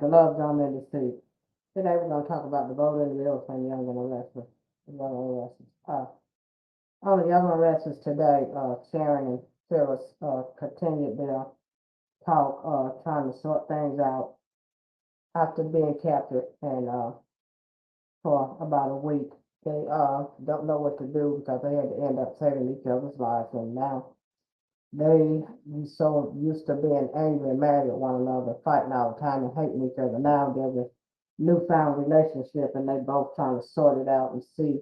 the Love Drum industry. Today we're going to talk about the Golden Wheels and Young and the Restless. Young and Restless. On the Young and Restless today, Sharon and Phyllis continued their talk, trying to sort things out after being captured and for about a week. They don't know what to do because they had to end up saving each other's lives, and now they so used to being angry and mad at one another, fighting all the time and hating each other. Now there's a newfound relationship, and they both trying to sort it out and see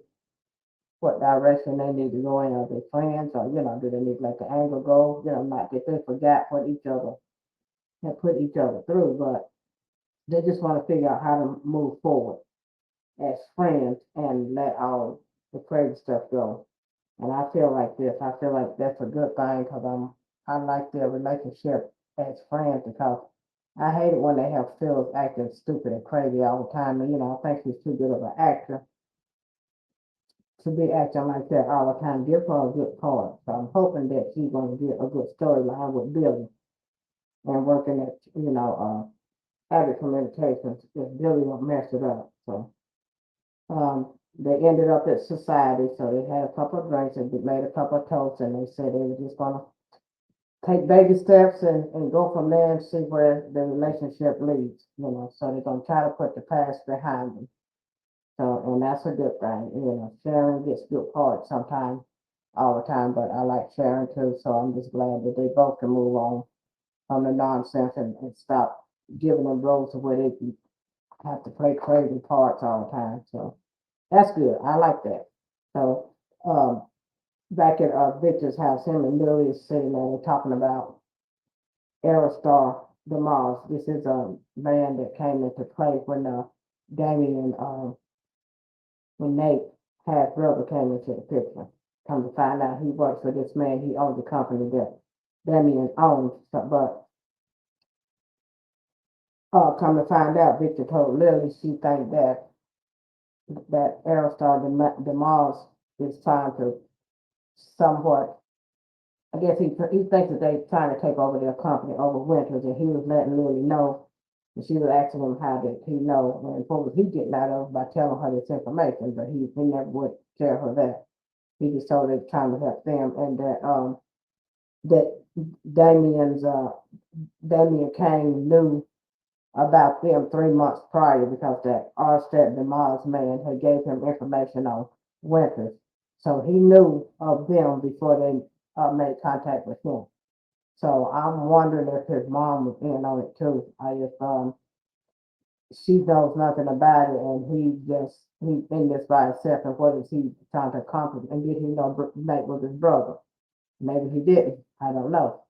what direction they need to go in. Are they friends, or do they need to let the anger go? Not that they forgot what each other had put each other through, but they just want to figure out how to move forward as friends and let all the crazy stuff go. And I feel like this. I feel like that's a good thing because I like their relationship as friends because I hate it when they have Phyllis acting stupid and crazy all the time. And I think she's too good of an actor to be acting like that all the time. Give her a good part. So I'm hoping that she's going to get a good storyline with Billy and working at Abbott Communications if Billy won't mess it up. So they ended up at society, so they had a couple of drinks and made a couple of toasts, and they said they were just gonna take baby steps and go from there and see where the relationship leads. So they're gonna try to put the past behind them. So, and that's a good thing. Sharon gets good parts sometimes, all the time, but I like Sharon too. So I'm just glad that they both can move on from the nonsense and stop giving them roles where they have to play crazy parts all the time. So that's good. I like that. So back at Victor's house, him and Lily is sitting there. They're talking about Aerostar the Mars. This is a band that came into play when Damien, when Nate half brother came into the picture. Come to find out, he works for this man. He owns the company that Damien owns. But come to find out, Victor told Lily she think that Aerostar the Mars is trying to somewhat. I guess he thinks that they're trying to take over their company over Winters, and he was letting Lily know, and she was asking him how did he know, and what was he getting out of by telling her this information, but he never would tell her that. He just told her they were trying to help them, and that Damien's Damien Kane knew about them 3 months prior because that Arstead the Mars man had gave him information on Winters. So he knew of them before they made contact with him. So I'm wondering if his mom was in on it too. If she knows nothing about it and he in this by himself, and what is he trying to accomplish? And did he know Nate was his brother? Maybe he didn't. I don't know.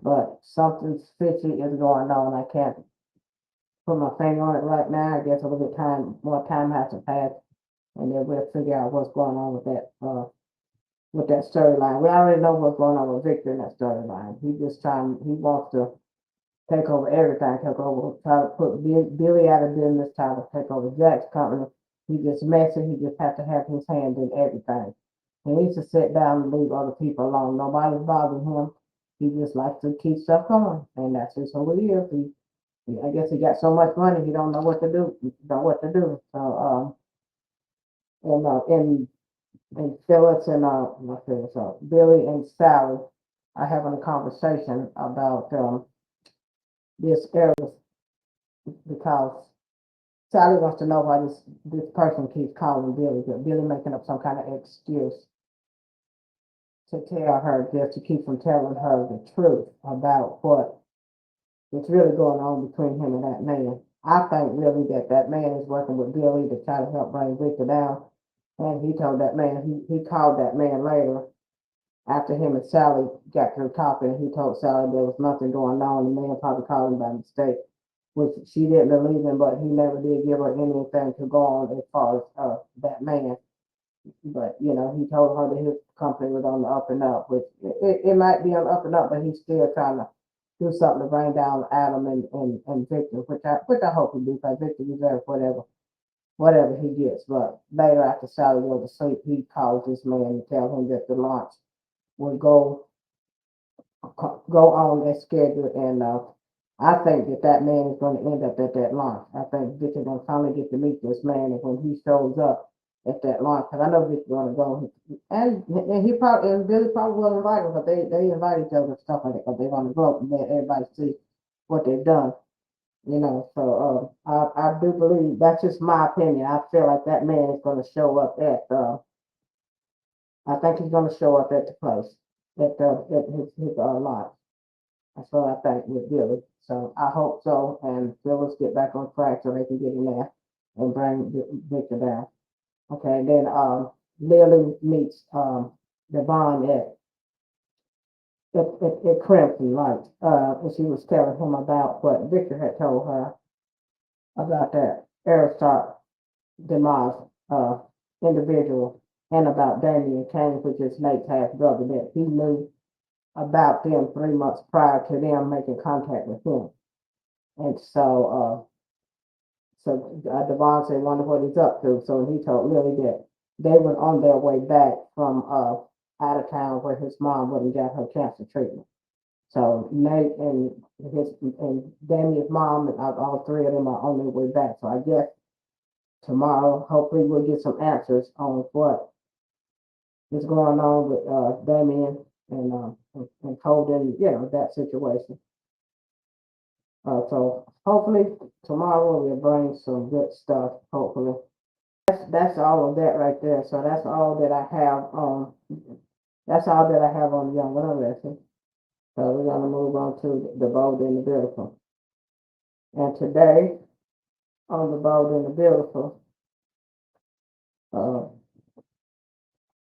But something fishy is going on. I can't put my finger on it right now. I guess a little bit more time has to pass, and then we'll figure out what's going on with that storyline. We already know what's going on with Victor in that storyline. He wants to take over everything, try to put Billy out of business, try to take over Jack's company. He just messy. He just has to have his hand in everything. He needs to sit down and leave other people alone. Nobody's bothering him. He just likes to keep stuff going, and that's just who he is. I guess he got so much money, he don't know what to do. So, and Phyllis and not Phyllis, Billy and Sally are having a conversation about this area because Sally wants to know why this person keeps calling Billy. Billy making up some kind of excuse to tell her, just to keep from telling her the truth about what is really going on between him and that man. I think really that man is working with Billy to try to help bring Victor down. And he told that man, he called that man later after him and Sally got through talking. He told Sally there was nothing going on. The man probably called him by mistake, which she didn't believe him, but he never did give her anything to go on as far as that man. But he told her that his company was on the up and up, which it might be on the up and up, but he's still trying to do something to bring down Adam and Victor, which I hope he do, because Victor deserves whatever he gets. But later, after Sally goes to sleep, he calls this man and tells him that the launch will go on as scheduled, and I think that man is going to end up at that launch. I think Vicky's going to finally get to meet this man, and when he shows up at that launch, because I know Vicky's going to go, and he probably and Billy probably will invite him, but they invite each other and stuff like that, because they want to go up and let everybody see what they've done. So I do believe that's just my opinion. I feel like that man is going to show up at. I think he's going to show up at the place at his launch. That's what I think with Billy. So I hope so, and Phyllis get back on track so they can get in there and bring Victor down. Okay, then Lily meets Devon at Crimson Light, and she was telling him about what Victor had told her about that Aristarch demise individual, and about Damien Kane, which is Nate's half brother, that he knew about them 3 months prior to them making contact with him. And Devon said, wonder what he's up to. So he told Lily that they were on their way back from out of town where his mom wouldn't get her cancer treatment. So Nate and Damien's mom and all three of them are on their way back. So I guess tomorrow, hopefully, we'll get some answers on what is going on with Damien and Holden, that situation. So hopefully tomorrow we'll bring some good stuff. Hopefully, that's all of that right there. So that's all that I have on. That's all that I have on Young and Rescue. So we're gonna move on to the Bold and the Beautiful. And today on the Bold and the Beautiful,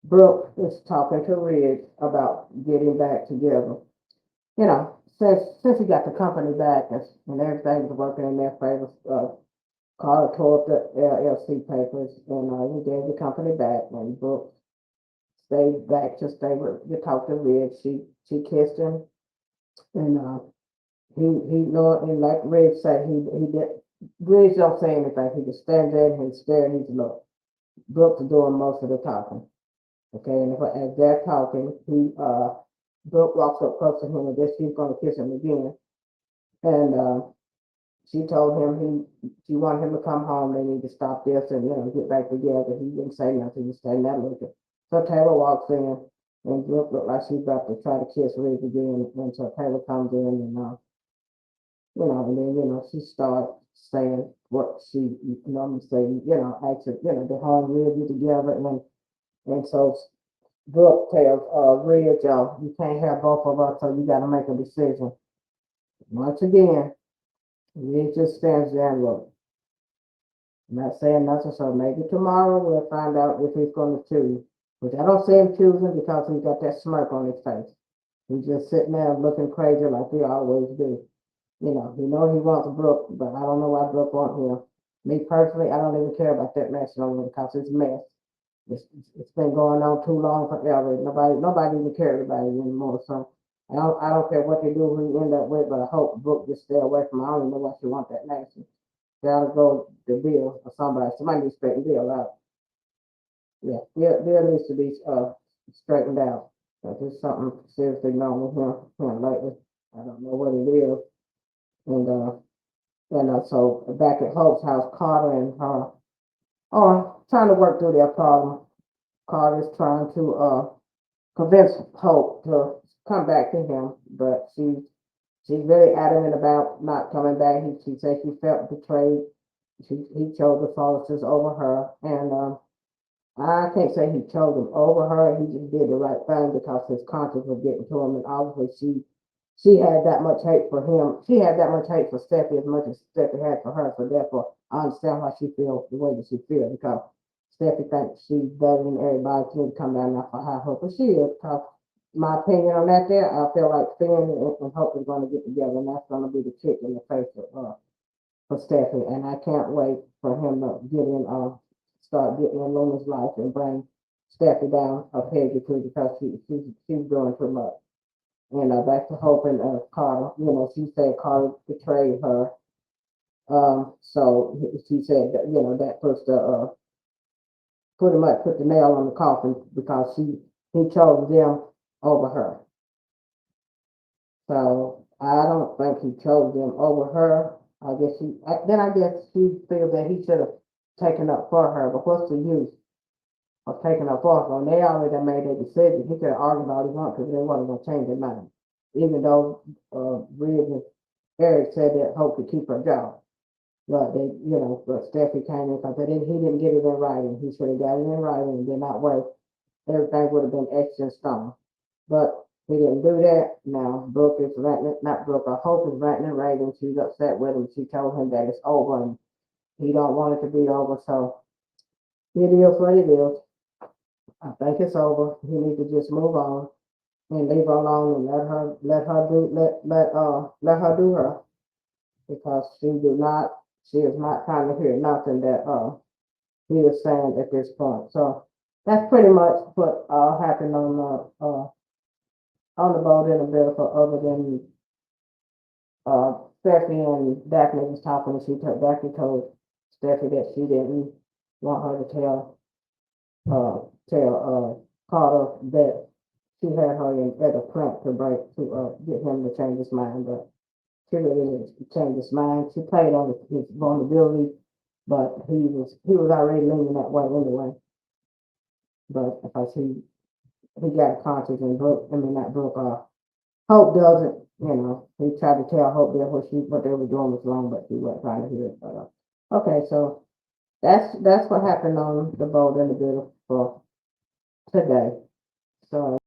Brooke is talking to Ridge about getting back together. Since he got the company back and everything was working in their favor, Carla tore up the LLC papers and he gave the company back, and Brooke stayed back to stay with to talk to Ridge. She kissed him, and he know, and like Ridge said, he did. Ridge don't say anything. He just stands there and he's staring. He's look. Brooke's doing most of the talking. Okay, and as they're talking, Brooke walks up close to him, and guess she's gonna kiss him again. And she told him she wanted him to come home. They need to stop this and get back together. He didn't say nothing. He stayed there looking. So Taylor walks in, and Brooke looked like she's about to try to kiss Rick again. And so Taylor comes in, and and then she starts saying what she normally say. Actually, they hung Ridge together, and so Brooke tells Ridge, you can't have both of us, so you got to make a decision. Once again, Ridge just stands there and looks. I'm not saying nothing, so maybe tomorrow we'll find out if he's going to choose. Which I don't see him choosing because he's got that smirk on his face. He's just sitting there looking crazy like he always do. He knows he wants Brooke, but I don't know why Brooke wants him. Me personally, I don't even care about that mess no more because it's a mess. It's been going on too long forever. Nobody even cares about it anymore. So I don't care what they do, who you end up with, but I hope Brooke just stay away from her. I don't even know why she want that nasty. Gotta go to Bill or somebody. Somebody needs to straighten Bill out. Yeah, Bill needs to be straightened out. There's something seriously wrong with him lately. I don't know what it is. And so back at Hope's house, Carter and her are trying to work through their problem. Carter's trying to convince Hope to come back to him, but she's very adamant about not coming back. She said she felt betrayed. He chose the Follisters over her, and I can't say he chose them over her. He just did the right thing because his conscience was getting to him, and obviously she had that much hate for him. She had that much hate for Steffi as much as Steffi had for her. So therefore, I understand why she feels the way that she feels, because Steffi thinks she's better than everybody. She needs to come down off a high hope, but she is. Because my opinion on that, I feel like Finn and Hope is going to get together, and that's going to be the kick in the face for Steffi. And I can't wait for him to start getting in Luna's life and bring Steffi down a peg or two, because she's doing too much. And back to Hope and Carter. She said Carter betrayed her. So she said that that puts the pretty much put the nail on the coffin, because he chose them over her. So I don't think he chose them over her. I guess she feels that he should have taken up for her, but what's the use of taking up for her? When they already made their decision, he could have argued all he wanted because they wasn't gonna change their mind. Even though, Riggs and Eric said that Hope could keep her job. But but Steffi came in because he didn't get it in writing. He should have got it in writing and did not wait. Everything would have been etched in stone. But he didn't do that. Now Brooke is ranting, not Brooke, Hope is ranting and raving. She's upset with him. She told him that it's over and he don't want it to be over. So it is what it is. I think it's over. He needs to just move on and leave her alone and let her do her because she is not trying to hear nothing that he was saying at this point. So that's pretty much what happened on the boat in the Beautiful, other than Stephanie and Daphne was talking, and Daphne told Stephanie that she didn't want her to tell Carter that she had her at a plant to get him to change his mind, but she really didn't change his mind. She played on his vulnerability, but he was already leaning that way anyway. But because he got conscious and not Brooke, Hope doesn't, he tried to tell Hope that what they were doing was wrong, but she wasn't trying to hear it. But okay, so that's what happened on the boat in the Beautiful today. So